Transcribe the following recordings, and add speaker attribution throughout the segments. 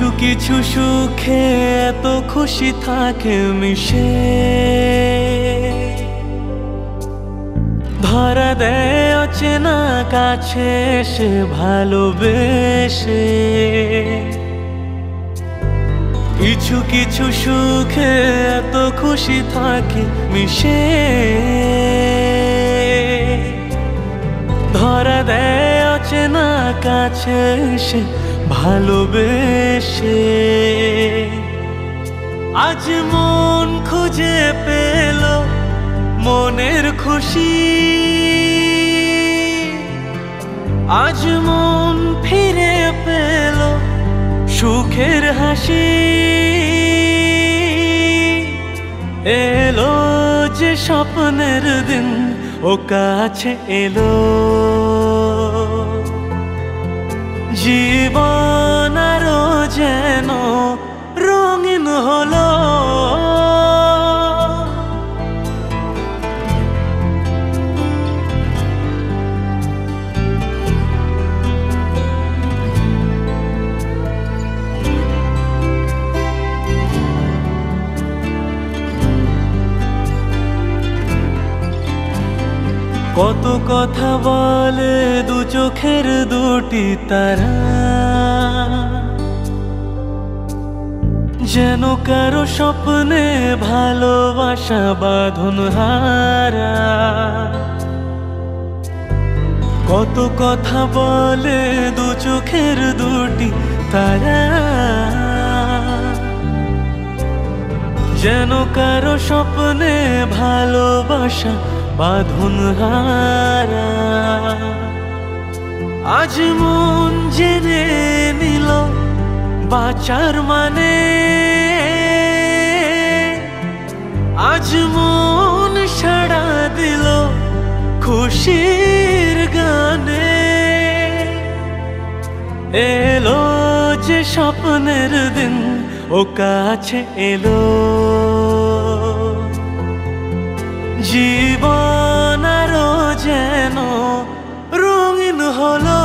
Speaker 1: কিছু কিছু সুখে এত খুশি থাকে মিশে, ধরা দেয় অচেনা কাছে এসে ভালোবেসে। কিছু কিছু সুখে এত খুশি থাকে মিশে, ধরা দেয় অচেনা কাছে এসে ভালোবেসে। আজ মন খুঁজে পেল মনের খুশি, আজ মন ফিরে পেল সুখের হাসি। এলো যে স্বপ্নের দিন ও কাছে এলো, জীবন আরো যেন রঙিন হলো। কত কথা বলে দু চোখের দুটি তারা, যেন কারো স্বপ্নে ভালোবাসা বাঁধন হারা। কত কথা বলে দু চোখের দুটি তারা, যেন কারো স্বপ্নে ভালোবাসা বাঁধন হারা। আজ মন জেনে নিল বাঁচার মানে, আজ মন সাড়া দিল খুশির গানে। এলো যে স্বপ্নের দিন ও কাছে এলো, জীবন আরো যেন রঙিন হলো।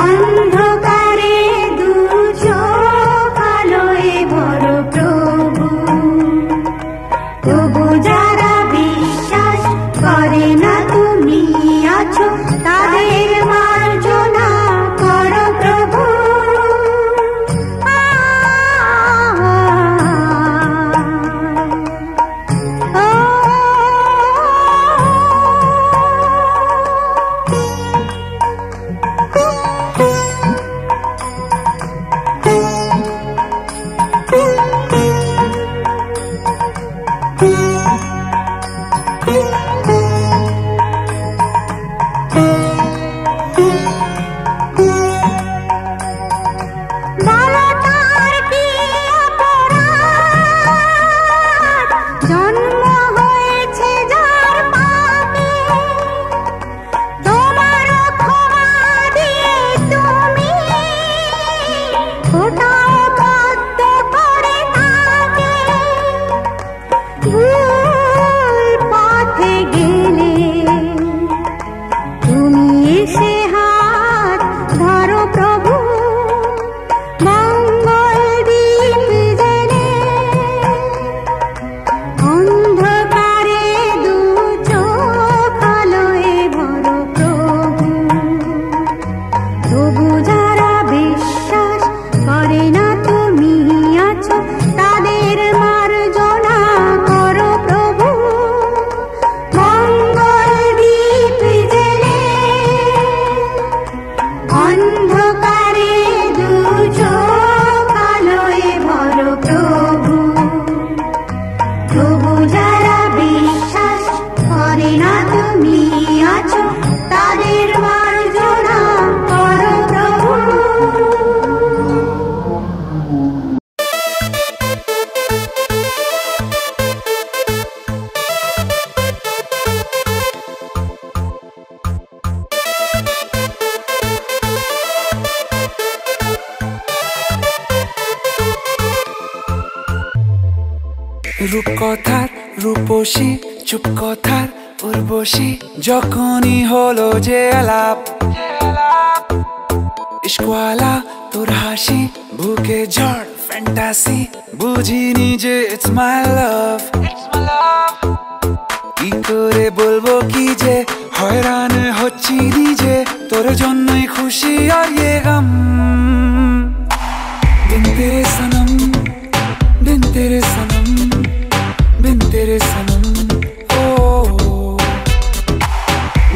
Speaker 2: অন্ধকারে দু চোখ আলোয় ভরো প্রভু, তবু যারা বিশ্বাস করে না তুমি আছো, তাদের মার্জনা করো প্রভু।
Speaker 3: রূপকথার রূপসী, চুপ কথার উর্বশী, যখনই হলো যে আলাপ, ইশকওয়ালা তোর হাসি, বুকে ঝড় ফ্যান্টাসি, বুঝিনি যে ইটস মাই লাভ। কি করে বলবো কি যে হয়রান হচ্ছি নিজে, তোর জন্যই খুশি আর ইয়ে গম। বিন তেরে সনম, बिन तेरे सनम, बिन तेरे सनम, ओ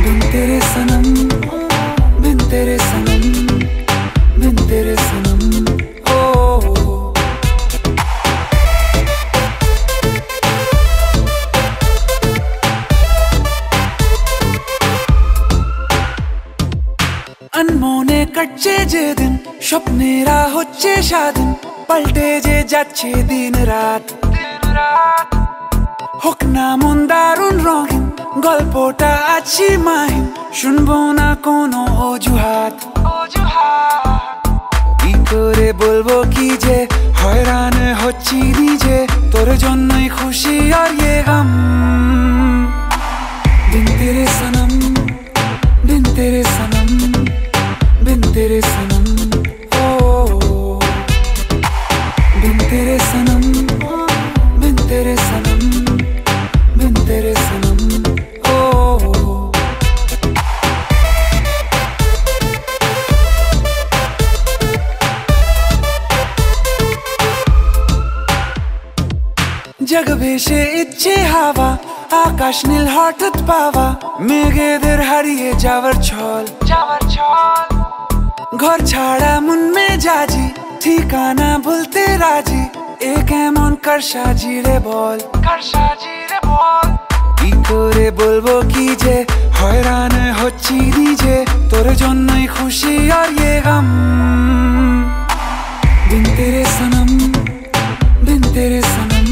Speaker 3: बिन तेरे सनम, बिन तेरे सनम, बिन तेरे सनम, ओ अनमोने कटছে যে দিন, স্বপ্নেরা হচ্ছে স্বাধীন, পাল্টে যে যাচ্ছে দিন রাত। হোক না মন দারুণ রঙিন, গল্পটা আছি মাহিন, শুনবো না কোনো অজুহাত। কি করে বলবো কি যে হয়রান হচ্ছি নিজে, তোর জন্যই খুশি আর ইয়ে গম। बिन तेरे सनम, बिन तेरे सनम, बिन तेरे सनम, ओ बिन तेरे सनम, बिन तेरे सनम, बिन तेरे सनम, ओ जग भेषे इच्छे हावा, আকাশ নীল হঠাৎ পাওয়া, মেঘেদের হারিয়ে যাওয়ার ছল, ঘর ছাড়া মন মেজাজি, ঠিকানা ভুলতে রাজি, এ কেমন কার সাজি রে বল। কি করে বলবো কি যে হয়রান হচ্ছি নিজে, তোর জন্যই খুশি আর ইয়ে গম। बिन तेरे सनम, बिन तेरे सनम,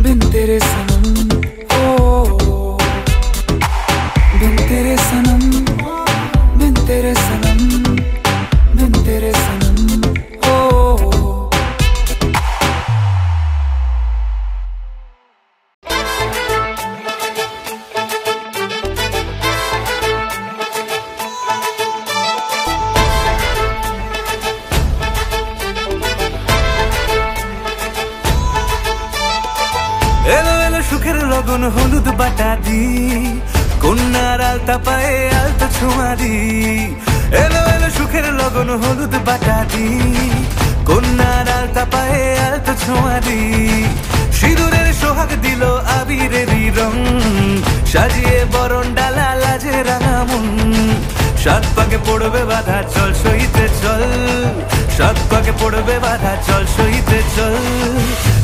Speaker 3: बिन तेरे सनम, ओ बिन तेरे सनम, बिन तेरे सनम, बिन तेरे सनम, ओ লগন হলুদ বাটা দি, কন্যার আলতা পায়ে আলতা ছোঁয়া দি। এলো এলো সুখের লগন হলুদ বাটা দি, কন্যার আলতা পায়ে আলতা ছোঁয়া দি। সিঁদুরের সোহাগ দিল আবিরেরই রং, সাজিয়ে বরণ ডালা লাজে রাঙা মন। সাত পাকে পড়বে বাধা চল সইতে চল, সাত পাকে পড়বে বাধা চল সইতে চল।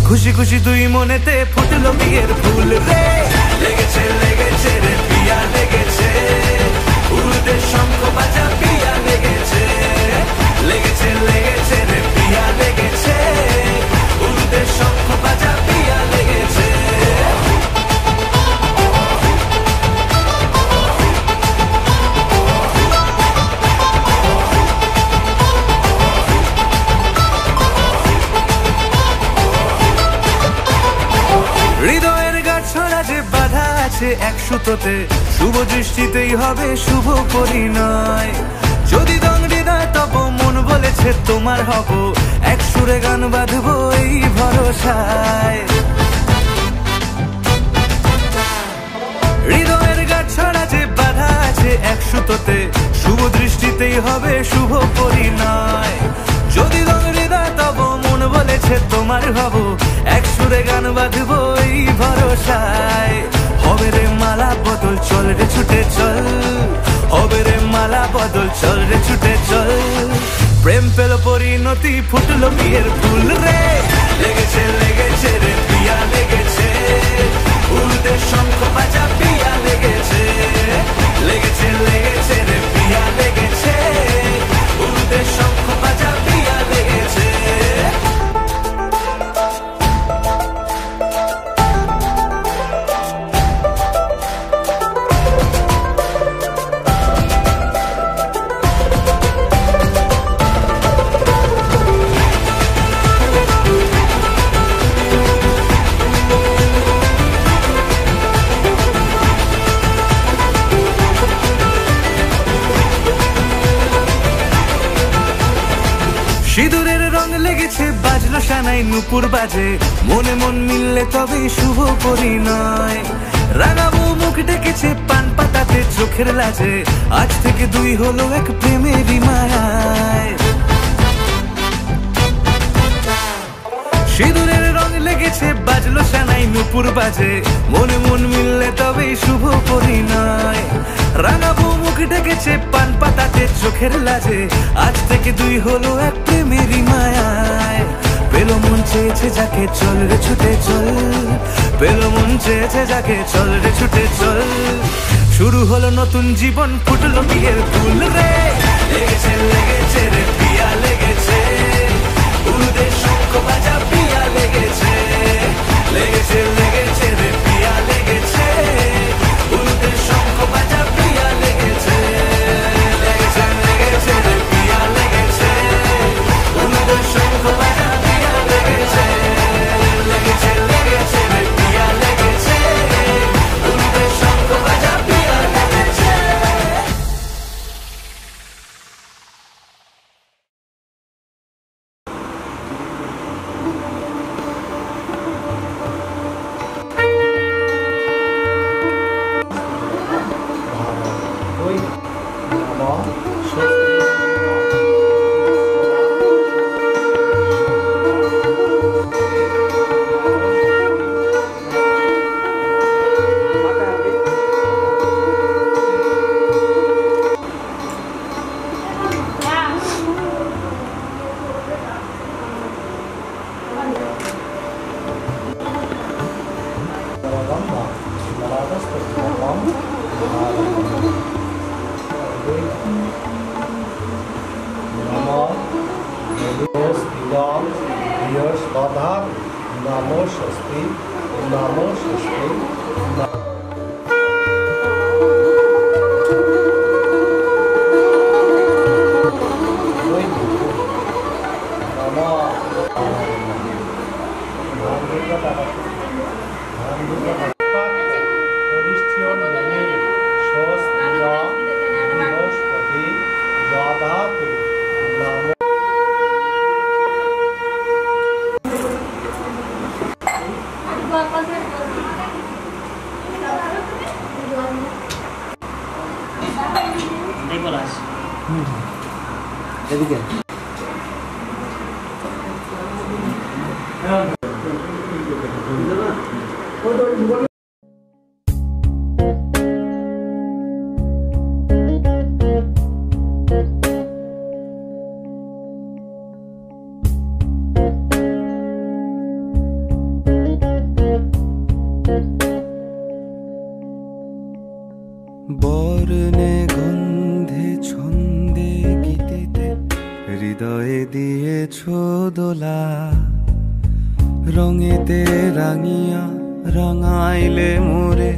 Speaker 3: খুশি খুশি দুই মনেতে ফুটলো বিয়ের ফুল রে, লেগেছে লেগেছে রে পিয়া লেগেছে, উড়তে শঙ্খ বাজা পিয়া লেগেছে, লেগেছে লেগেছে রে পিয়া লেগেছে, উড়তে শঙ্খ বাজা পিয়া লেগেছে। হৃদয়ের গাছড়া যে বাধা আছে এক সুতোতে, শুভ দৃষ্টিতেই হবে শুভ পরিণয়। যদি দংড়ি দেয় তব মন বলেছে তোমার হব, এক সুরে গান বাঁধবো এই ভরসায়। হৃদয়ের গাছড়া যে বাধা আছে এক সুতোতে, শুভ দৃষ্টিতেই হবে শুভ পরিণয়। যদি দংড়ি দেয় তব মন বলেছে তোমার হব, এক সুরে গান বাঁধবো এই ভরসায়। হবে রে মালা বদল চল রে ছুটে চল, হবে রে মালা বদল চল রে ছুটে চল। প্রেম পেল পরিণতি ফুটলো বিয়ের ফুল রে, লেগেছে লেগেছে রে পিয়া লেগেছে, উড়তে শঙ্খ বাজা পিয়া লেগেছে, লেগেছে লেগেছে রে পিয়া লেগেছে, উড়তে শঙ্খ বাজা পিয়া লেগেছে। সিঁদুরের রং লেগেছে বাজলো সানাই নুপুর বাজে, মনে মন মিললে তবে শুভ পরিণয়। রাঙাবো মুখ ডেকেছে পান পাতাতে চোখের লাজে, আজ থেকে দুই হলো এক প্রেমেরই মায়ায়। সিঁদুরের রং লেগেছে বাজলো সানাই নুপুর বাজে, মনে মন মিললে তবে শুভ পরিণয়। রাঙাবো মুখ ডেকেছে পান পাতাতে চোখের লাজে, আজ থেকে দুই হলো এক প্রেমেরই মায়ায়। পেলো মন চেয়েছে যাকে চল রে ছুটে চল, পেলো মন চেয়েছে যাকে চল রে ছুটে চল। শুরু হলো নতুন জীবন ফুটলো বিয়ের ফুল রে, লেগেছে লেগেছে রে পিয়া লেগেছে, উড়তে শঙ্খ বাজা পিয়া লেগেছে, লেগেছে লেগেছে রে পিয়া লেগেছে, উড়তে শঙ্খ বাজা পিয়া লেগেছে, লেগেছে লেগেছে রে পিয়া লেগেছে, উড়তে শঙ্খ বাজা পিয়া লেগেছে, লেগেছে লেগেছে রে পিয়া লেগেছে, উড়তে শঙ্খ বাজা পিয়া লেগেছে।
Speaker 4: Namo Shasti, Namo Shasti,
Speaker 5: এই পলাশ
Speaker 4: এদিকে
Speaker 3: বর্ণে গন্ধে ছন্দে গীতিতে হৃদয়ে দিয়েছ দোলা, রঙেতে রাঙিয়া রাঙাইলে মোরে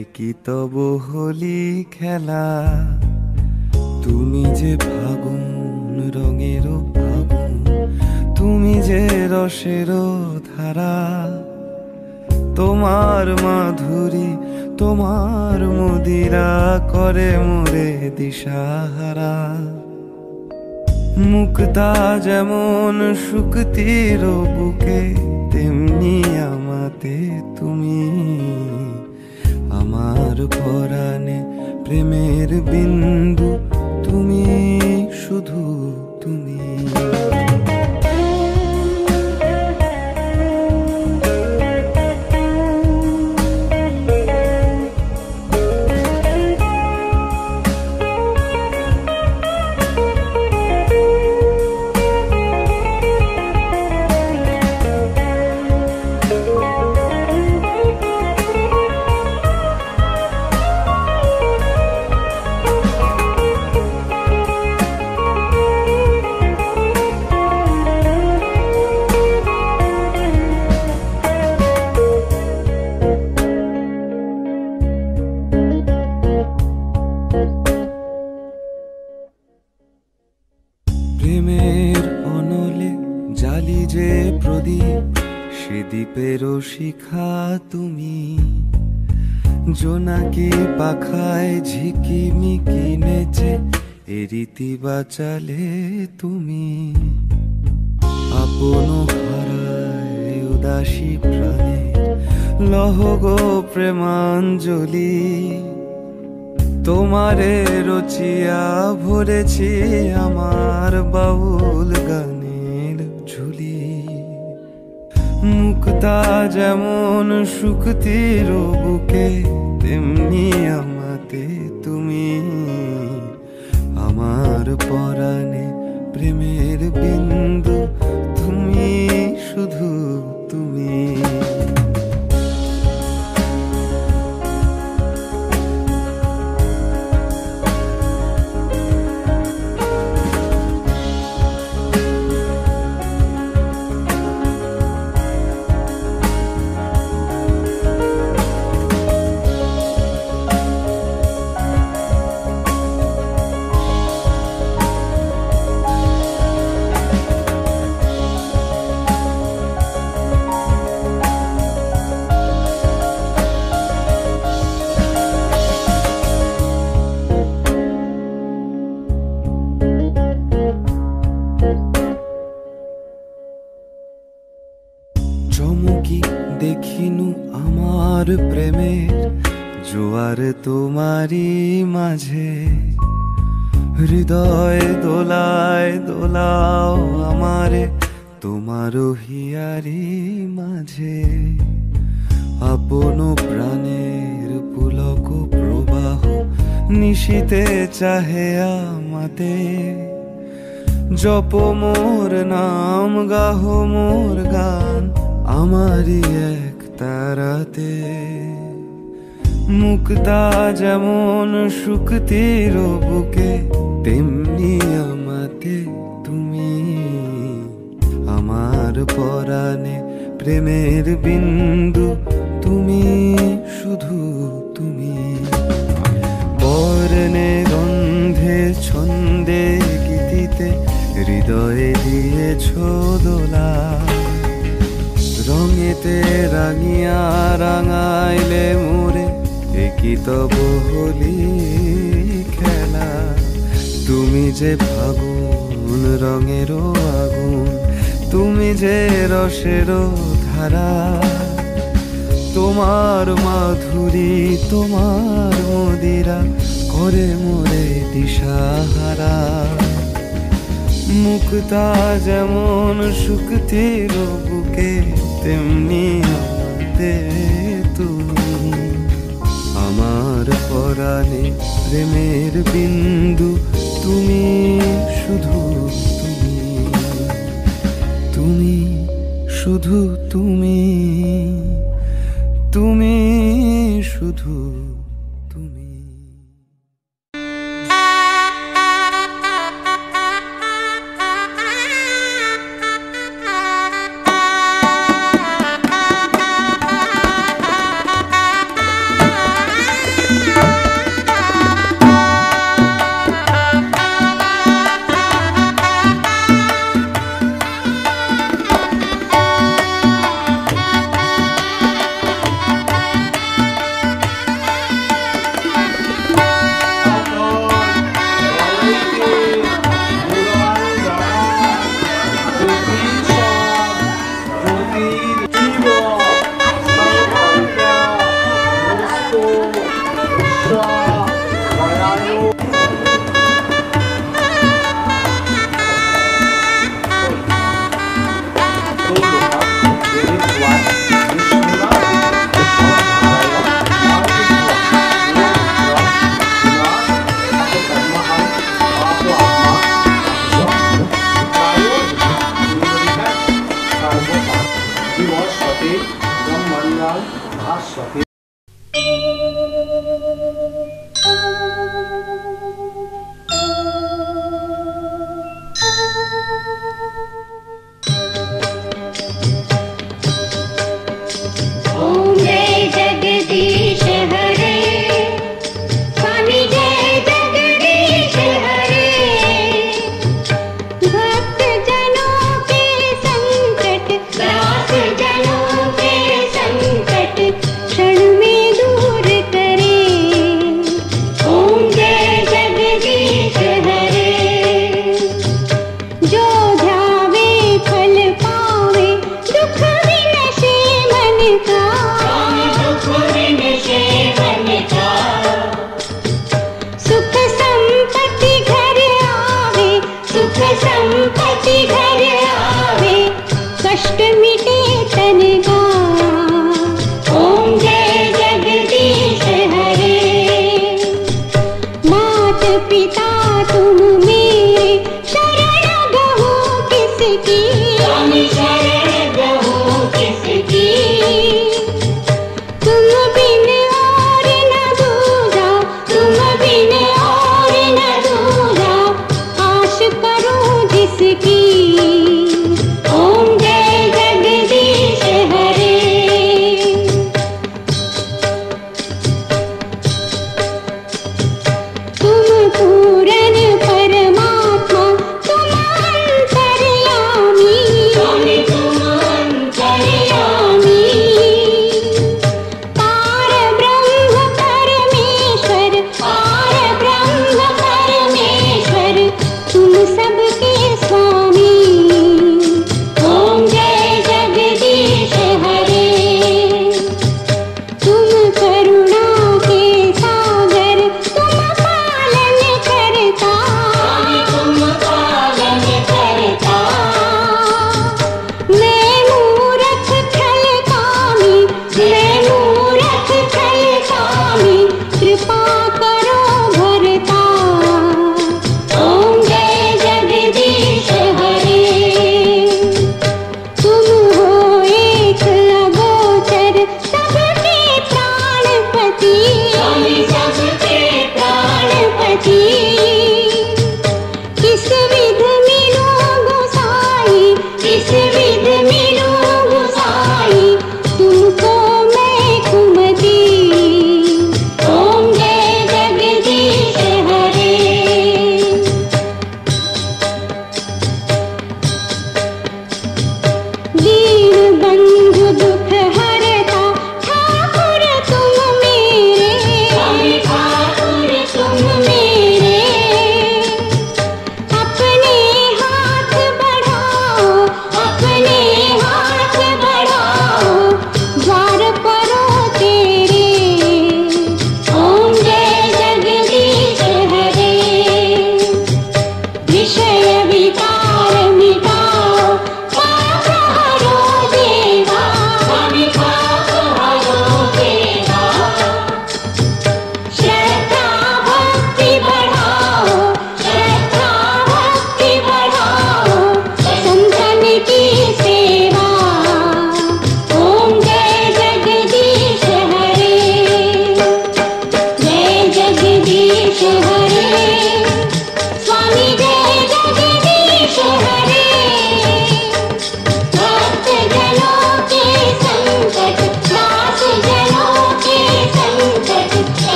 Speaker 3: একই তব হোলি খেলা। তুমি যে ফাগুন রঙের আগুন, তুমি যে রসের ধারা, তোমার মাধুরী তোমার মদিরা করে মোরে দিশাহারা। মুক্তা যেমন শুকতির বুকে, তেমনি আমাতে তুমি। আমার পরাণে প্রেমের বিন্দু তুমি, শুধু তুমি। প্রেমের অনলে জালি যে প্রদীপ, সে দ্বীপের শিখা তুমি। জোনাকি পাখায় ঝিকিমিকি নেচে এ রীতি বাঁচালে তুমি। আপন হারায় উদাসী প্রাণে লহ গো প্রেমাঞ্জলি। তোমারে রচিয়া ভরেছি আমার বাউল গানের ঝুলি। মুক্তা যেমন শুকতির বুকে, তেমনি আমাতে তুমি। আমার পরাণে প্রেমের বিন্দু তুমি, শুধু তুমি। চমকি দেখিনু আমার প্রেমের জোয়ার তোমারি মাঝে। হৃদয় দোলায় দোলাও আমারে তোমার হিয়ারি মাঝে। আপন প্রাণের পুলক প্রবাহ নিশীতে চাহে আমাতে। জপ মোর নাম গাহ মোর গান আমারি এক তারাতে। মুক্তা যেমন শুকতির বুকে, তেমনি আমাতে তুমি। আমার পরাণে প্রেমের বিন্দু তুমি, শুধু তুমি। বর্ণে গন্ধে ছন্দে গীতিতে হৃদয়ে দিয়েছ দোলা। রঙেতে রাঙিয়া রাঙাইলে মোরে একই তব হোলি খেলা। তুমি যে ফাগুন রঙের আগুন, তুমি যে রসের ধারা। তোমার মাধুরী তোমার মদিরা ওরে মোরে দিশাহারা, মুক্তা যেমন শুকতির বুকে, তেমনি আমাদের তুমি। আমার পরাণে প্রেমের বিন্দু তুমি, শুধু তুমি, তুমি শুধু তুমি, তুমি শুধু তুমি।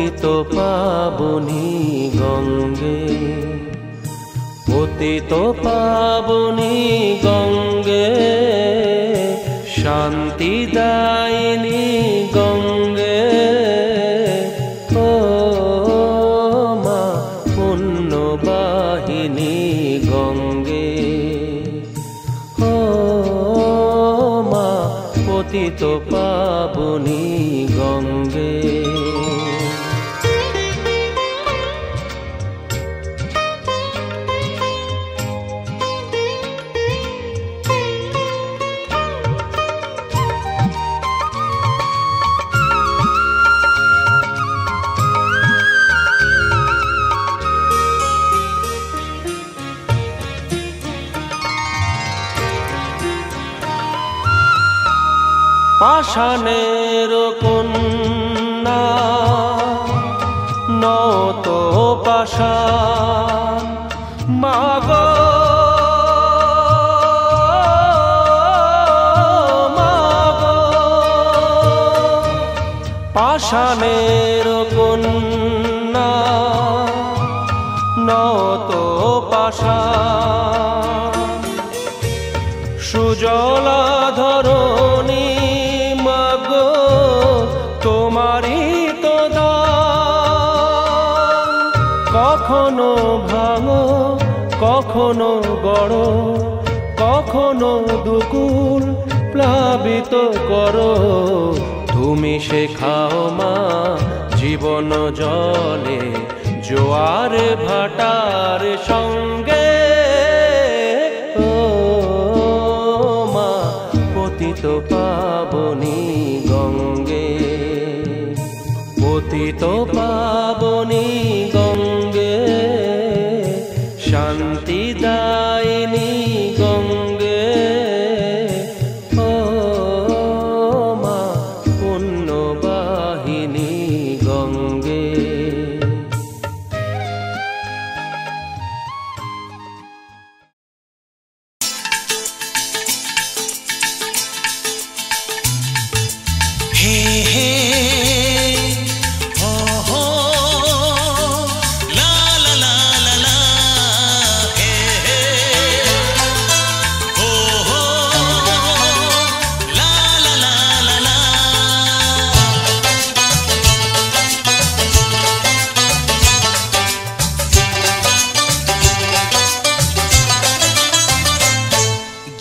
Speaker 1: পতিত পাবনী গঙ্গে, পতিত পাবনী গঙ্গে, শান্তি দায়িনী গঙ্গে, ও মা পুণ্যবাহিনী গঙ্গে, ও মা পতিত পাবনী গঙ্গে। পাষাণের কন্যা নত পাষাণ মাগো, মাগো পাষাণের কন্যা নত পাষাণ, সুজলা ধরণী মাগো তোমারই তো দান, কখনো ভাঙো কখনো গড়ো, কখনো দুকুল প্লাবিত করো, তুমি শেখাও মা জীবন জলে জোয়ার ভাটার সঙ্গে, ও মা পতিত পাবনী গঙ্গে, পতিত পাবনী গঙ্গে, শান্তি দায়িনী গঙ্গে, ও মা পুণ্যবাহিনী গঙ্গে।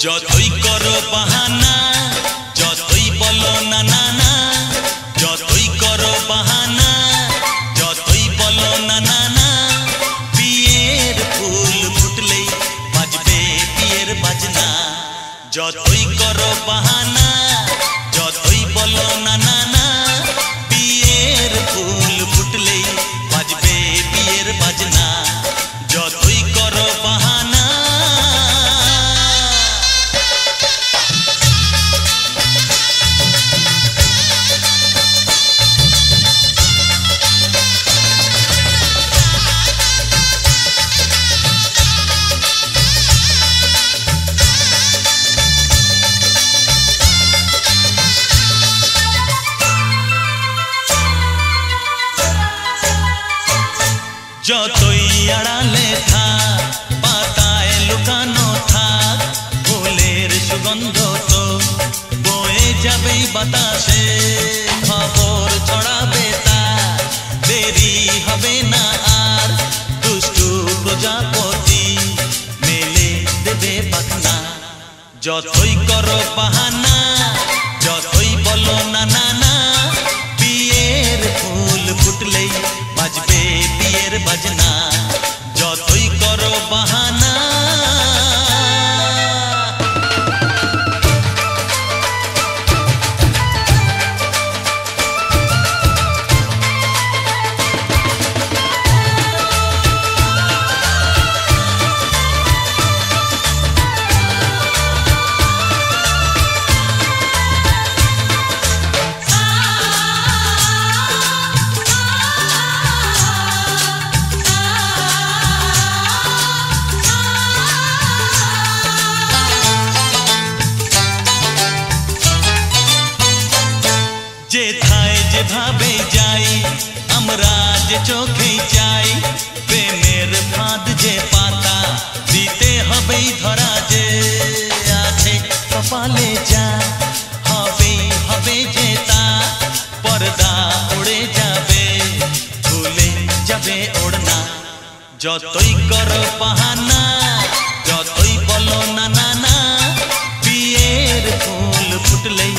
Speaker 5: যতই করো বাহানা, যতই বলো না না না, যতই করো বাহানা, যতই বলো না না না, বিয়ের ফুল ফুটলেই বাজবে বিয়ের বাজনা। যতই করো বাহানা, যতই বলো না না না, বিয়ের ফুল ফুটলেই বাজবে বিয়ের বাজনা। যতই করো বাহানা, যতই আড়ালে থাক, পাতায় লুকানো থাক, ফুলের সুগন্ধ তো বয়ে যাবেই বাতাসে, খবর ছড়াবে তার, দেরি হবে না আর, দুষ্টু প্রজাপতি মেলে দেবে পাখনা। যতই করো বাহানা, যতই বলো না না না, বিয়ের ফুল ফুটলেই বাজবে বিয়ের বাজনা। যতই করো বাহানা, যে চোখেই চাই প্রেমের ফাঁদ যে পাতা দিতে হবেই ধরা যে আছে কপালে যা হবেই হবে যে তা পর্দা উড়ে যাবে ভুলে যাবে ওড়না যতই করো বাহানা যতই বলো না না না বিয়ের ফুল ফুটলেই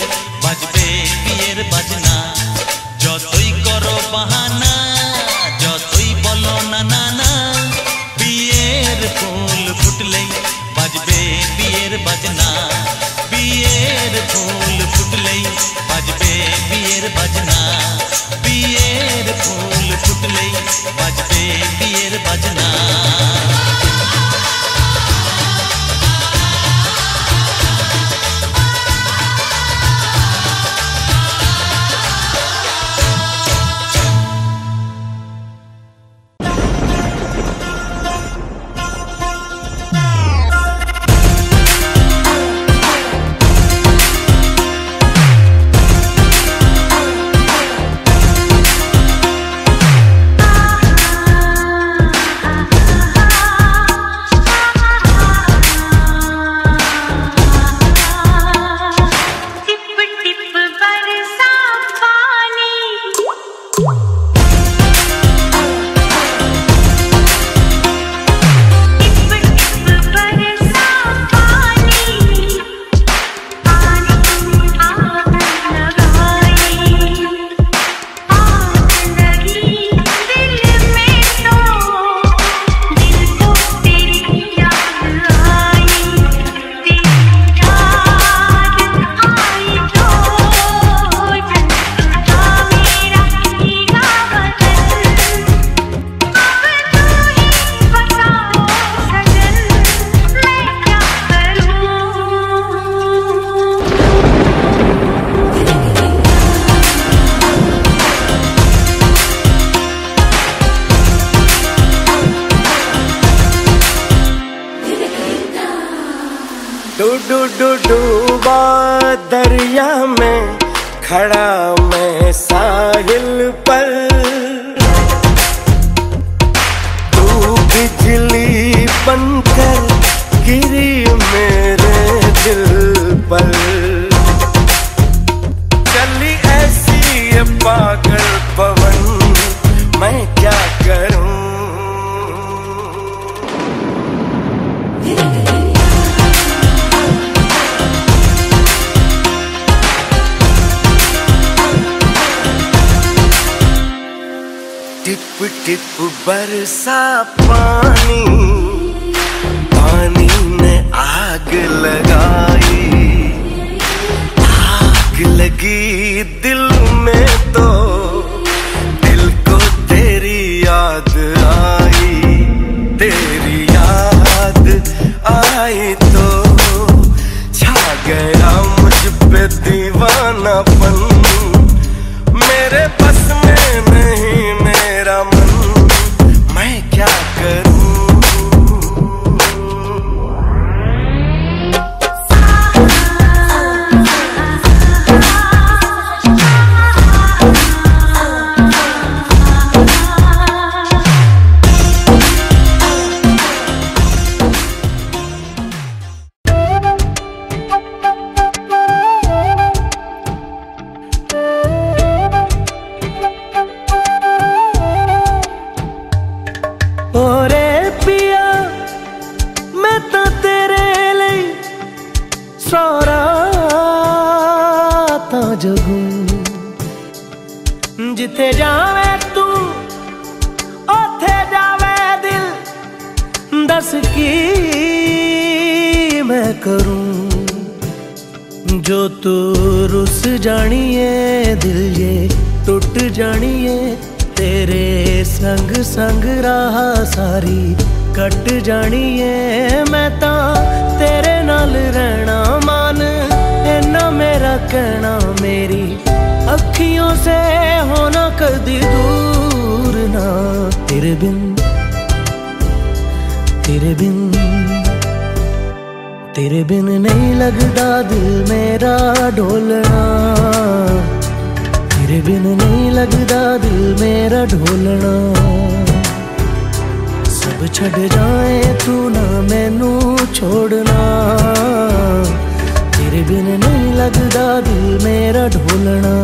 Speaker 5: বাজবে বিয়ের বাজনা যতই করো বাহানা যতই বলো না না না বিয়ের ফুল ফুটলেই বাজবে বিয়ের বাজনা বিয়ের ফুল ফুটলেই বাজবে বিয়ের বাজনা বিয়ের ফুল ফুটলেই বাজবে বিয়ের বাজনা
Speaker 6: डूबा दरिया में खड़ा मैं साहिल पर तू बिजली बनकर गिरी मेरे दिल पर चली ऐसी ये पागल पवन मैं क्या करूं टिप टिप बरसा पानी पानी ने आग लगाई आग लगी दिल में तो दिल को तेरी याद आई तेरी याद आई तो छा गया मुझ पे दीवानापन मेरे बस में नहीं मेरा मन मैं क्या करूं जिथे जावे तू ओथे जावे दिल दस की मैं करूं जो तू रुस जानिए दिल ये टूट जानिए तेरे संग संग राह सारी कट जानिए मैं ता तेरे नाल रहना मान इन्ना मेरा कहना मेरी अखियों से होना कदी दूर ना तेरे बिन तेरे बिन नहीं लगता दिल मेरा ढोलना तेरे बिन नहीं लगदा दिल मेरा ढोलना। सब छड़ जाए तू ना मैनू छोड़ना। तेरे बिन नहीं लगदा दिल मेरा ढोलना।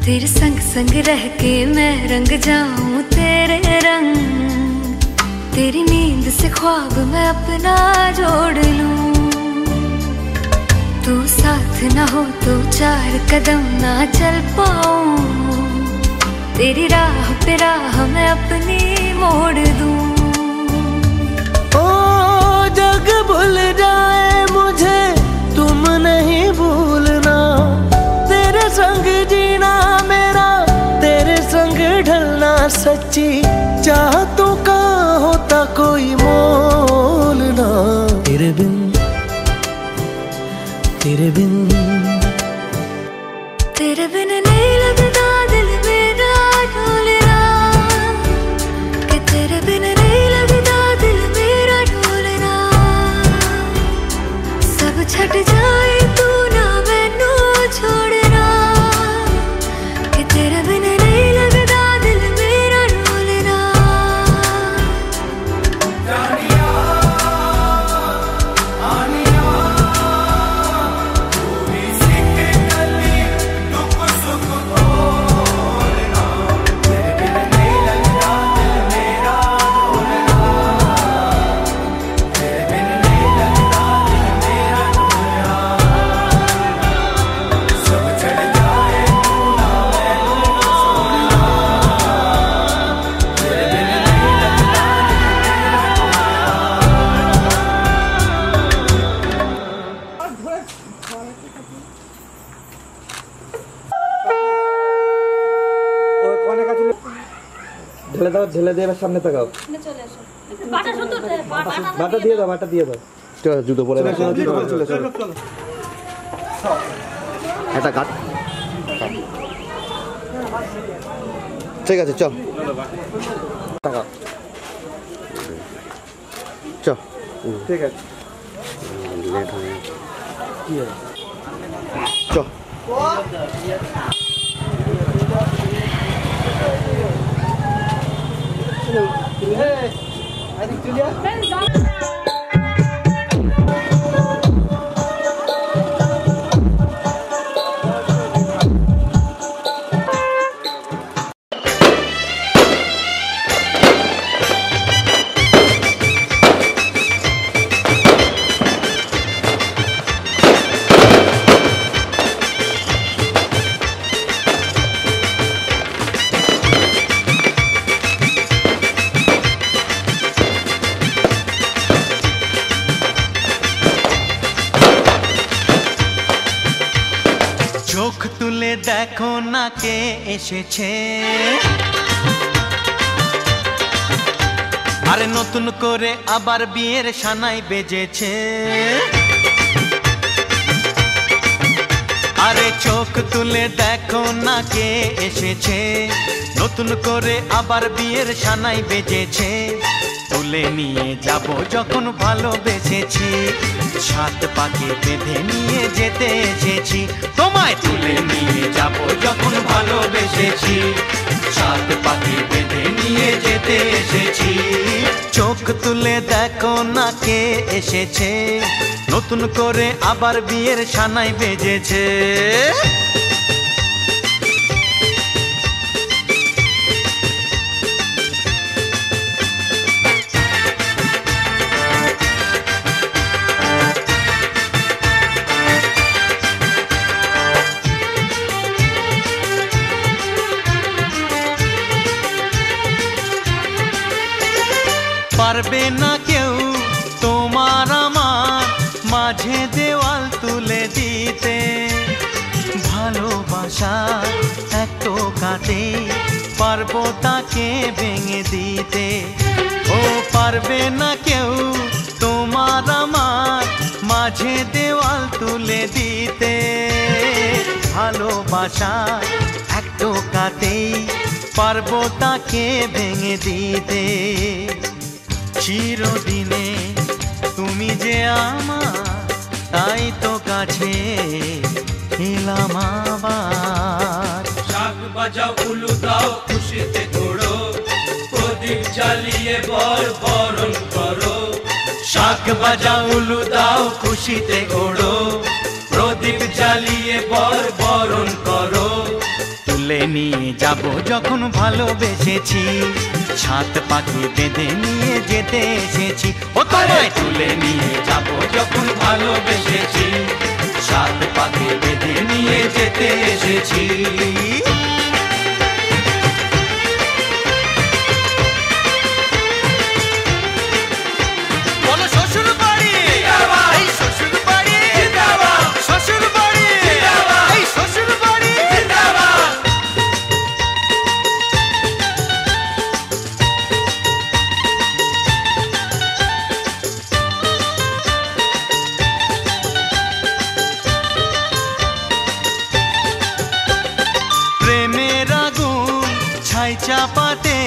Speaker 7: तेरे संग संग रह के मैं रंग जाऊं तेरे रंग। तेरी नींद से ख्वाब मैं अपना जोड़ लूं। तू साथ ना हो तो 4 कदम ना चल पाऊं। तेरी राह पे राह मैं अपनी मोड़ दूं।
Speaker 6: ओ जग भूल जाए मुझे तुम नहीं भूलना। तेरे संग जीना मेरा तेरे संग ढलना। सच्ची चाहतों का होता कोई मोल ना। तेरे बिन तेरे बिन
Speaker 7: तेरे बिन नहीं लगदा दिल मेरा ढोलना। कि तेरे बिन नहीं लगदा दिल मेरा ढोलना। सब छट जाए तू ना मैनू छोड़ना। कि तेरे बिन नहीं लगदा दिल मेरा ढोलना।
Speaker 8: ঢেলে দাও, ঢেলে দিয়ে এবার সামনে তাকাও। বাটা দিয়ে দাও, বাটা দিয়ে দাও। চলো জুতো পরে এটা কাট। ঠিক আছে চল তাকাও। চল ঠিক আছে লেট হয়ে চল।
Speaker 5: চোখ তুলে দেখো না কে এসেছে। আরে নতুন করে আবার বিয়ের সানাই বেজেছে। আরে চোখ তুলে দেখো না কে এসেছে। নতুন করে আবার বিয়ের সানাই বেজেছে। তুলে নিয়ে যাব যখন ভালোবেসেছি। 7 পাকে বেঁধে নিয়ে যেতে এসেছি। তোমায় তুলে নিয়ে যাব যখন ভালোবেসেছি। 7 পাকে বেঁধে নিয়ে যেতে এসেছি। চোখ তুলে দেখো না কে এসেছে। নতুন করে আবার বিয়ের সানাই বেজেছে। পারবে না কেউ তোমার আমার মাঝে দেওয়াল তুলে দিতে। ভালোবাসা এক টোকাতে পারবো তাকে ভেঙে দিতে। ও পারবে না কেউ তোমার আমার মাঝে দেওয়াল তুলে দিতে। ভালোবাসা এক টোকাতেই পারবো তাকে ভেঙে দিতে। চিরদিনে তুমি যে আমার, তাই তো কাছে এলাম আবার।
Speaker 1: শাক বাজাও উলু দাও খুশিতে ঘোড়ো, প্রদীপ জ্বালিয়ে বরণ করো।
Speaker 5: শাক বাজাও উলু দাও খুশিতে ঘোড়ো, প্রদীপ জ্বালিয়ে বরণ করো। তুলে নিয়ে যাব যখন ভালোবেসেছি, ছাত পাখি বেঁধে নিয়ে যেতে এসেছি। ও তোমায় তুলে নিয়ে যাব যখন ভালোবেসেছি, ছাত পাখি বেঁধে নিয়ে যেতে এসেছি। বলো শ্বশুর বাড়ি, এই শ্বশুর বাড়ি, শ্বশুর বাড়ি, এই শ্বশুর বাড়ি। প্রেমের আগুন ছাই চাপাতে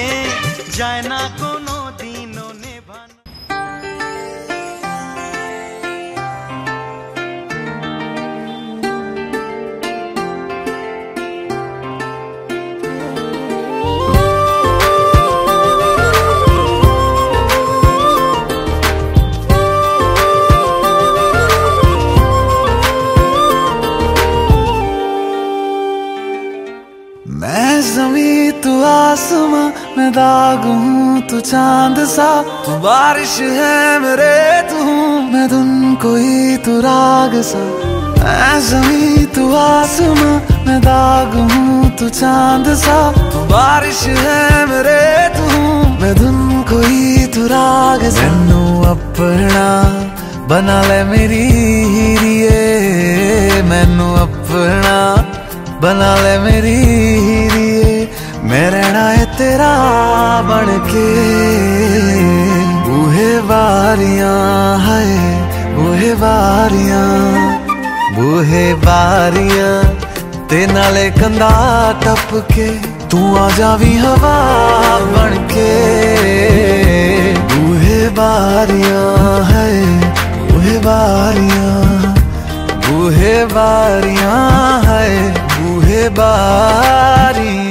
Speaker 5: যায় না কোনো দিনও নেভানো।
Speaker 3: मैं ज़मीं तू आसमां, मैं दाग हूँ तू चांद सा। तू बारिश है मेरे तू हूँ मैं धुन कोई तू राग सा। मैं ज़मीं तू आसमां, मैं दाग हूँ तू चांद सा। तू बारिश है मेरे तू हूँ मैं धुन कोई तू राग सा। मैनू अपना बना ले मेरी हीरिए, मैनू अपना बना ले मेरी हीरिए। मैं रहना है तेरा बन के। बूहे बारियां है बूहे बारियां, बूहे बारियां ते नाले कंधा टप के। तू आ जावी हवा बन के। बूहे बारियां है बूहे बारियां, बूहे बारियां है बूहे बारियां।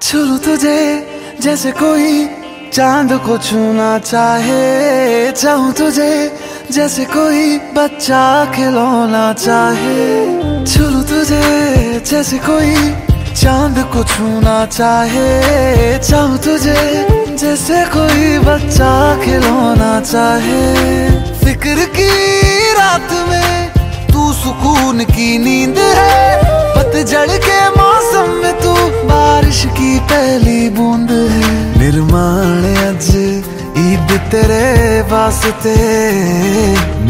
Speaker 3: छू तुझे जैसे कोई चांद को छूना चाहे, चाहूं तुझे जैसे कोई बच्चा खिलौना चाहे। छू तुझे जैसे कोई चांद को छूना चाहे, चाहूं तुझे जैसे कोई बच्चा खिलौना चाहे। फिक्र की रात में तू सुकून की नींद है, पतझड़ के मौसम में तू बारिश की पहली बूंद है। निर्माण अज ईद तेरे वास्ते,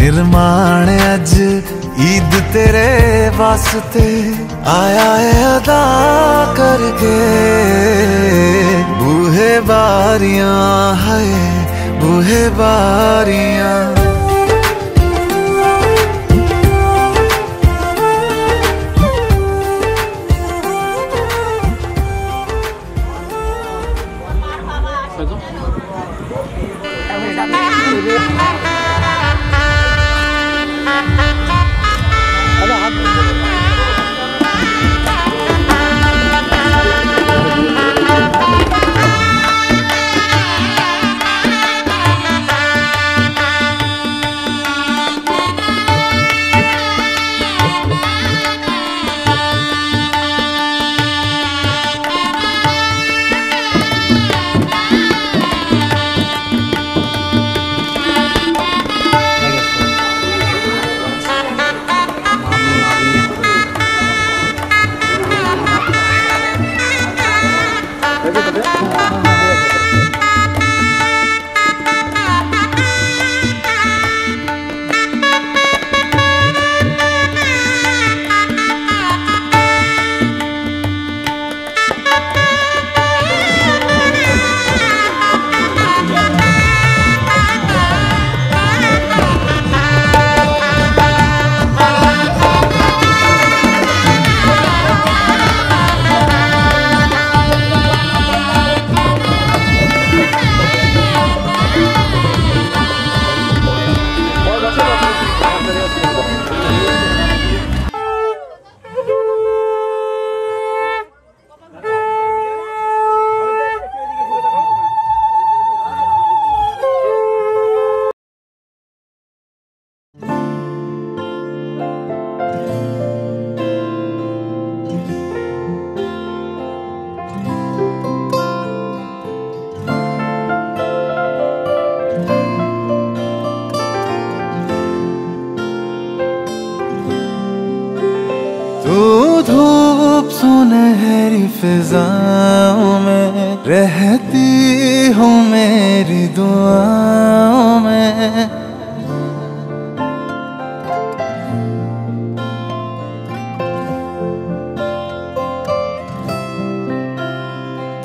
Speaker 3: निर्माण अज ईद तेरे वास्ते। आया है अदा करके। बूहे बारियां है बूहे बारियां।
Speaker 9: फिजाओं में रहती हो मेरी दुआओं में।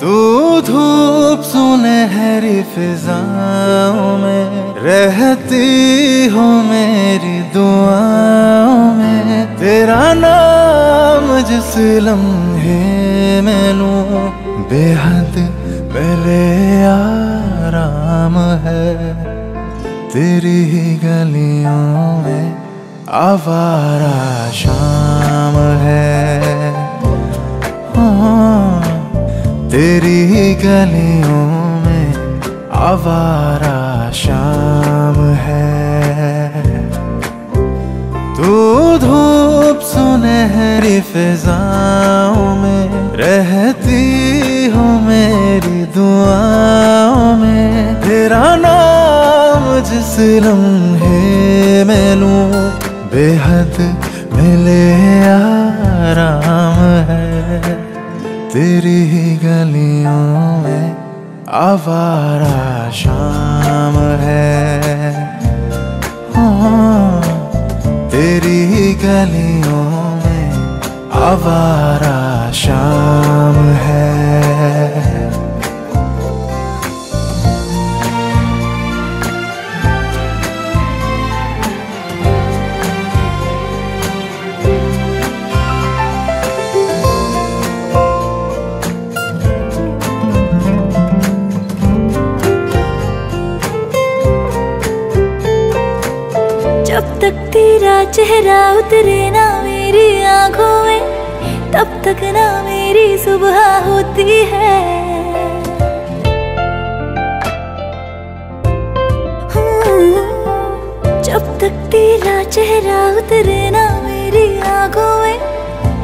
Speaker 9: तू धूप सुनहरी फिजाओं में रहती हो मेरी दुआओं में। तेरा नाम जिस लम्हे में लूं बेहद मिले आराम है। तेरी ही गलियों में आवारा शाम है। तेरी ही गलियों में आवारा शाम है। तू धूप सुनहरी फिजाओं में रहती हो मेरी दुआओं में। तेरा नाम जिस लम्हे में लूं बेहद मिले आराम है। तेरी ही गलियों में आवारा शाम है। तेरी ही गलियों में आवारा शाम है।
Speaker 7: जब तक तेरा चेहरा उतरे ना मेरी आंखों में तब तक ना मेरी सुबह होती है। जब तक तेरा चेहरा उतरे ना मेरी आंखों में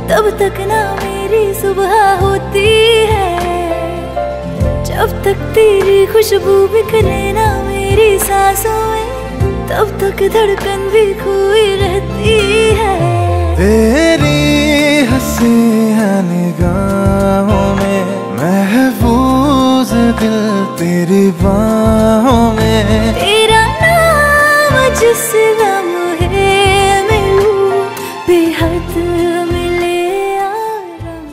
Speaker 7: तब तक ना मेरी सुबह होती है। जब तक तेरी खुशबू बिखरे ना मेरी सांसों में तब तक धड़कन भी खोई रहती है।
Speaker 9: तेरी हंसी निगाहों में महफूज दिल तेरी बाहों में।
Speaker 7: तेरा नाम जिस लम्हे में लूं बेहद मिले आराम।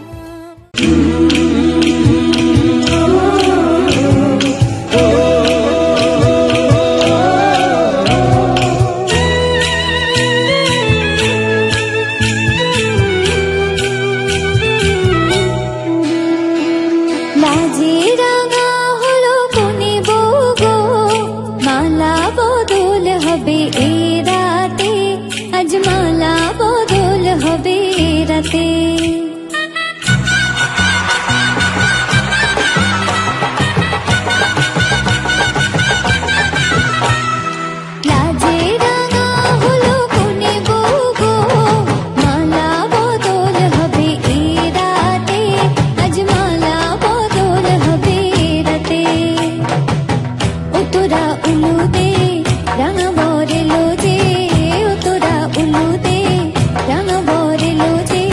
Speaker 10: Rang bore loje,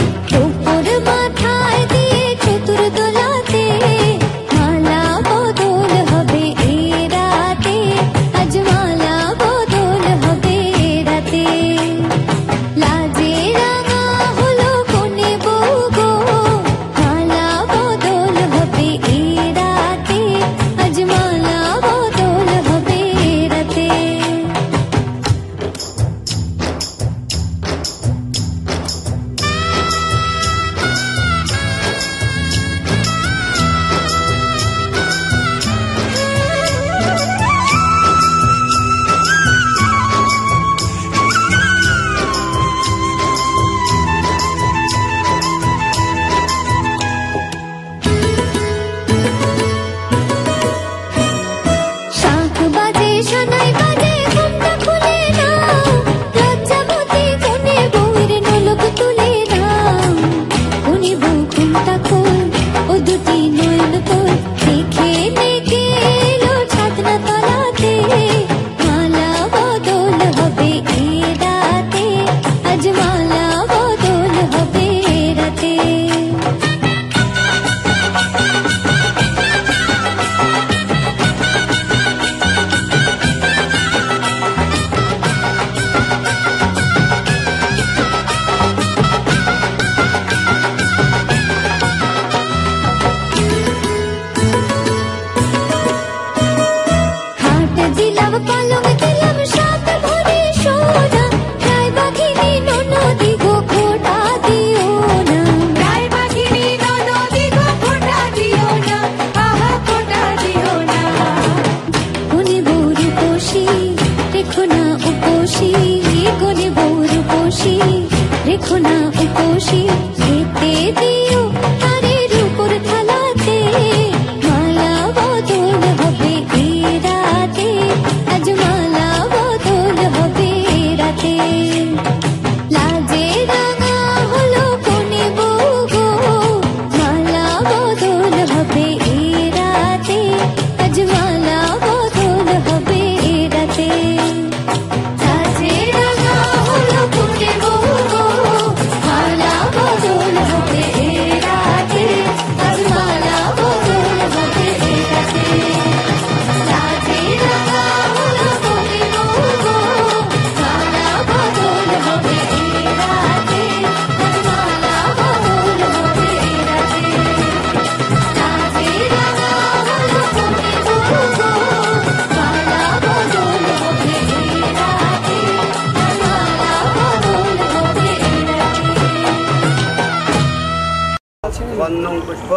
Speaker 10: পুষ্প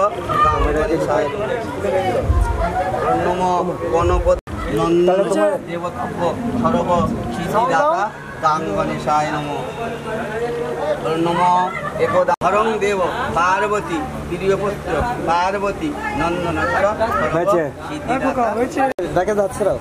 Speaker 10: কামরাজেশায় নম গণপতি নন্দন দেবতব্য সর্ব সিদ্ধিদাতা গাং গণেশায় নম নম একদা হরং দেব পার্বতী প্রিয়পুত্র পার্বতী নন্দনাথ সিদ্ধিদাতা
Speaker 8: দেখে যাচ্ছে না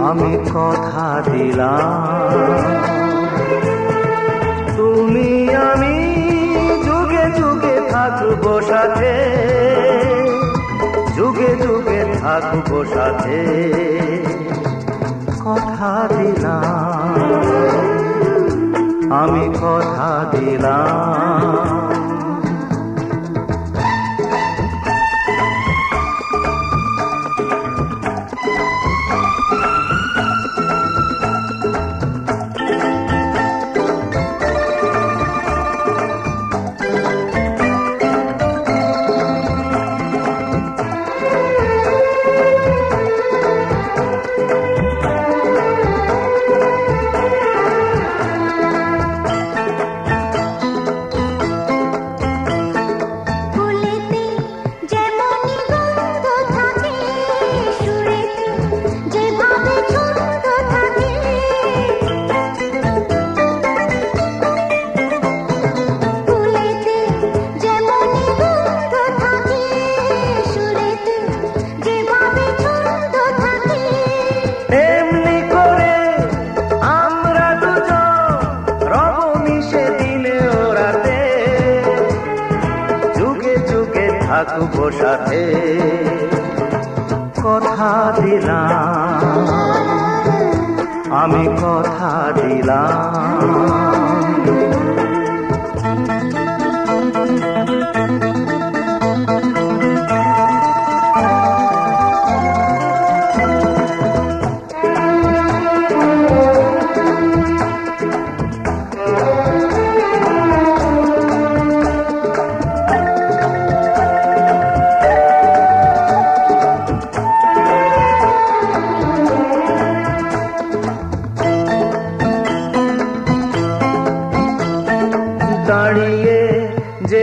Speaker 1: আমি কথা দিলাম তুমি আমি যুগে যুগে থাকবো সাথে যুগে যুগে থাকবো সাথে কথা দিলাম আমি কথা দিলাম থাকবো সাথে কথা দিলাম আমি কথা দিলাম দাঁড়িয়ে যে